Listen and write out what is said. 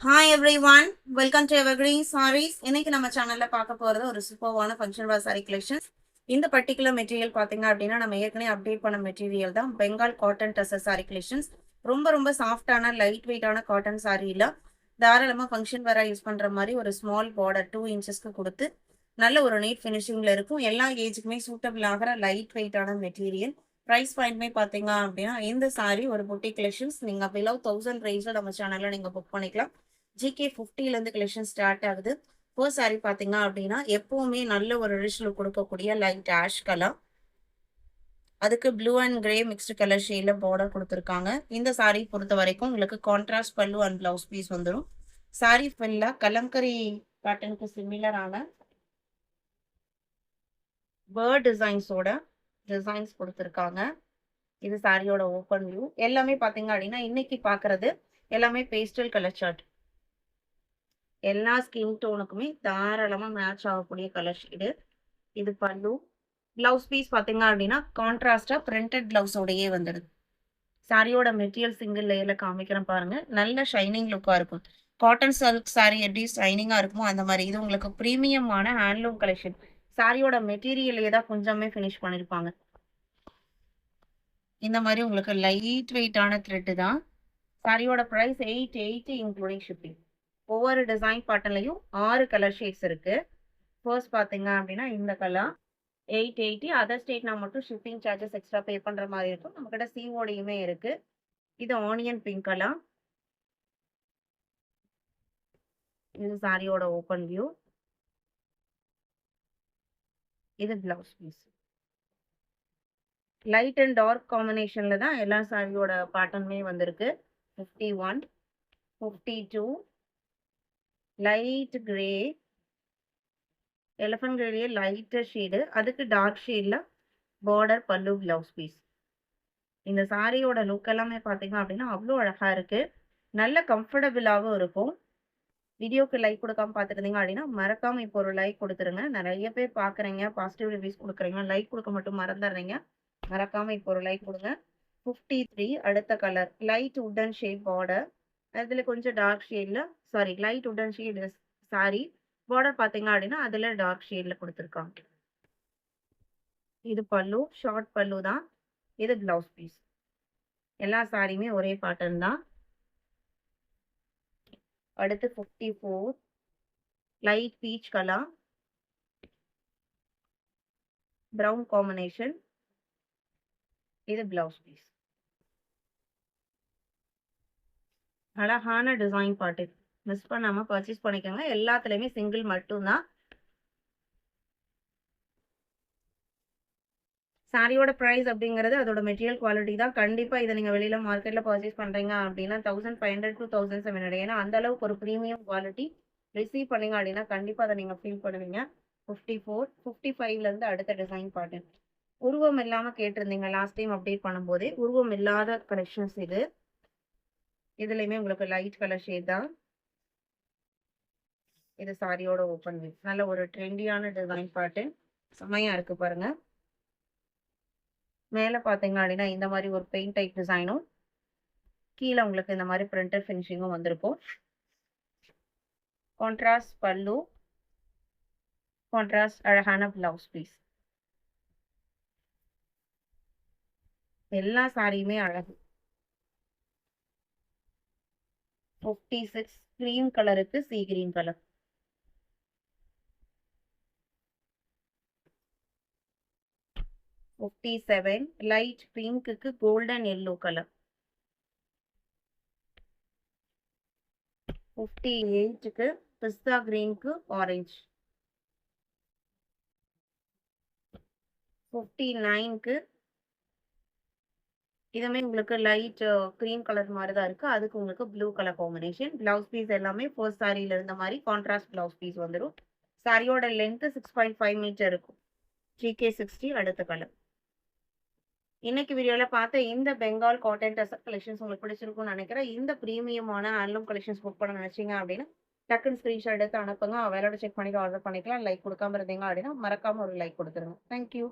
Hi everyone, welcome to evergreen saris. இன்னைக்கு நம்ம சேனல்ல பார்க்க போறது ஒரு சூப்பர்வான ஃபங்க்ஷன் வேர் சாரி கலெக்ஷன்ஸ். இந்த பர்டிகுலர் மெட்டீரியல் பாத்தீங்க அப்படின்னா நம்ம ஏற்கனவே அப்டேட் பண்ண மெட்டீரியல் தான். Bengal cotton tussar sari collections. ரொம்ப ரொம்ப சாஃப்டான லைட் வெயிட்டான காட்டன் சாரியில தாராளமா ஃபங்க்ஷன் வேரா யூஸ் பண்ற மாதிரி ஒரு ஸ்மால் பார்டர் 2 இன்ச்சஸ்க்கு கொடுத்து நல்ல ஒரு நீட் ஃபினிஷிங்ல இருக்கும். எல்லா ஏஜுக்குமே சூட்டபிள் ஆகிற லைட் வெயிட்டான மெட்டீரியல். ப்ரைஸ் பாயிண்ட்மே பாத்தீங்க அப்படின்னா இந்த சாரி ஒரு புட்டி கலெக்ஷன்ஸ். நீங்க பிலோ 1000 ரேஞ்ச்ல நம்ம சேனல்ல நீங்க புக் பண்ணிக்கலாம். ஜிகே 50ல இருந்து கலெக்ஷன் ஸ்டார்ட் ஆகுது. ஃபர்ஸ்ட் சாரி பாத்தீங்க அப்படின்னா எப்பவுமே நல்ல ஒரு ரிச் லுக் கொடுக்கக்கூடிய லைட் ஆஷ் கலர், அதுக்கு blue and grey mixed colour ஷேட்ல பார்டர் கொடுத்துருக்காங்க. இந்த சாரி பொறுத்த வரைக்கும் உங்களுக்கு contrast pallu and blouse piece வந்துடும். சாரி ஃபுல்லா கலம்கரி பேட்டர்னுக்கு சிமிலரான பேர்ட் டிசைன்ஸோட டிசைன்ஸ் கொடுத்துருக்காங்க. இது சாரியோட ஓப்பன் வியூ. எல்லாமே பாத்தீங்க அப்படின்னா இன்னைக்கு பாக்குறது எல்லாமே பேஸ்டல் கலர் சார்ட். எல்லா ஸ்கின் டோனுக்குமே தாராளமா மேட்ச் ஆகக்கூடிய கலர் ஷேடு. இது பல்லு. பிளவுஸ் பீஸ் பாத்தீங்க அப்படின்னா கான்ட்ராஸ்டா பிரிண்டட் பிளவுஸோடயே வந்துடுது. சாரியோட மெட்டீரியல் சிங்கிள் லேயர்ல காமிக்கிறேன் பாருங்க. நல்ல ஷைனிங் லுக்கா இருக்கும். காட்டன் சில்க் சாரி எப்படி ஷைனிங்கா இருக்குமோ அந்த மாதிரி இது உங்களுக்கு பிரீமியமான ஹேண்ட்லூம் கலெக்ஷன். சாரியோட மெட்டீரியலே தான் கொஞ்சமே ஃபினிஷ் பண்ணிருப்பாங்க. இந்த மாதிரி உங்களுக்கு லைட் வெயிட்டான த்ரெட் தான். சாரியோட பிரைஸ் 880 இன்க்ளூடிங் ஷிப்பிங். ஒவ்வொரு டிசைன் பேட்டர்ன்லையும் 6 கலர் ஷேட்ஸ் இருக்கு. ஃபர்ஸ்ட் பாத்தீங்க அப்படின்னா இந்த கலர் 880. அதர் ஸ்டேட்னா மட்டும் ஷிப்பிங் சார்ஜஸ் எக்ஸ்ட்ரா பே பண்ற மாதிரி இருக்கும். நம்ம கிட்ட சிஓடியுமே இருக்கு. இது ஆனியன் பிங்க் கலர். இது சாரியோட ஓப்பன் வியூ. இது blouse piece. Light and dark காம்பினேஷன்ல தான் எல்லா சாரியோட பேட்டர்னுமே வந்திருக்கு. 51, 52, லைட் கிரே, எலிஃபண்ட் கிரேலியே லைட்டர் ஷேடு, அதுக்கு டார்க் ஷேட்ல பார்டர் பல்லு பிளவுஸ் பீஸ். இந்த சாரியோட லுக் எல்லாமே பாத்தீங்க அப்படின்னா அவ்வளோ அழகா இருக்கு. நல்ல கம்ஃபர்டபுளாகவும் இருக்கும். வீடியோக்கு லைக் கொடுக்காம பார்த்துருந்தீங்க அப்படின்னா மறக்காம இப்போ ஒரு லைக் கொடுத்துருங்க. நிறைய பேர் பார்க்குறீங்க, பாசிட்டிவ் ரிவ்யூஸ் கொடுக்குறீங்க, லைக் கொடுக்க மட்டும் மறந்துடுறீங்க. மறக்காம இப்போ ஒரு லைக் கொடுங்க. 53 அடுத்த colour light wooden shade border. அதில் கொஞ்சம் டார்க் ஷேடில் sorry light wooden shade sorry border பார்த்தீங்க அப்படின்னா அதில் டார்க் ஷேடில் கொடுத்துருக்காங்க. இது பல்லு, ஷார்ட் பல்லு தான். இது பிளவுஸ் பீஸ். எல்லா சாரியுமே ஒரே பேட்டர்ன் தான். அடுத்து 54 light peach colour, brown combination. இது பிளவுஸ் பீஸ். அழகான டிசைன் பாட்டு மிஸ் பண்ணாம பர்ச்சேஸ் பண்ணிக்கோங்க. எல்லாத்துலயுமே சிங்கிள் மட்டும்தான். சாரியோட ப்ரைஸ் அப்படிங்கிறது அதோட மெட்டீரியல் குவாலிட்டி தான். கண்டிப்பா இதை நீங்க வெளியில மார்க்கெட்ல பர்ச்சேஸ் பண்றீங்க அப்படின்னா 1500 to 1700. ஏன்னா அந்த அளவுக்கு ஒரு ப்ரீமியம் குவாலிட்டி ரிசீவ் பண்ணீங்க அப்படின்னா கண்டிப்பா அதை நீங்க ஃபீல் பண்ணுவீங்க. 54, 55ல இருந்து அடுத்த டிசைன் பாட்டு. உருவம் இல்லாம கேட்டிருந்தீங்க லாஸ்ட் டைம் அப்டேட் பண்ணும்போதே. உருவம் இல்லாத கலெக்ஷன்ஸ் இது. இதுலயுமே உங்களுக்கு லைட் கலர் ஷேட் தான். இது சாரியோட ஓப்பன் வியூ. நல்ல ஒரு ட்ரெண்டியான டிசைன் பாட்டு செம்மையா இருக்கு பாருங்க. மேல பாத்தீங்க அப்படின்னா இந்த மாதிரி ஒரு பெயிண்ட் டைப் டிசைனும், கீழே உங்களுக்கு இந்த மாதிரி பிரிண்டட் ஃபினிஷிங்கும் வந்திருக்கும். கான்ட்ராஸ்ட் பல்லு, கான்ட்ராஸ்ட் அழகான பிளவுஸ் பீஸ். எல்லா சாரியுமே அழகு. 56 கிரீம் கலருக்கு sea green colour. Fifty 57 light பிங்க்குக்கு கோல்டன் எல்லோ கலர். 58க்கு பிஸ்தா கிரீனுக்கு ஆரஞ்சு. 59க்கு இதுமே உங்களுக்கு லைட் கிரீம் கலர் மாதிரி தான் இருக்கு. அதுக்கு உங்களுக்கு blue colour combination. Blouse piece எல்லாமே ஃபர்ஸ்ட் சாரியில இருந்த மாதிரி கான்ட்ராஸ்ட் பிளவுஸ் பீஸ் வந்துடும். சாரியோட லென்த் 6.5 மீட்டர் இருக்கும். GK 60 அடுத்த கலர். இன்னைக்கு வீடியோல பார்த்த இந்த பெங்கால் காட்டன் டசர் கலெக்ஷன்ஸ் உங்களுக்கு பிடிச்சிருக்கும்னு நினைக்கிறேன். இந்த பிரீமியமான ஹேண்ட்லூம் கலெக்ஷன்ஸ் புக் பண்ண நினைச்சீங்க அப்படின்னா டக்குன்னு ஸ்கிரீன்ஷாட் எடுத்து அனுப்புங்க. அவையோட செக் பண்ணிட்டு ஆர்டர் பண்ணிக்கலாம். லைக் கொடுக்காம இருந்தீங்க அப்படின்னா மறக்காம ஒரு லைக் கொடுத்துருங்க. தேங்க்யூ.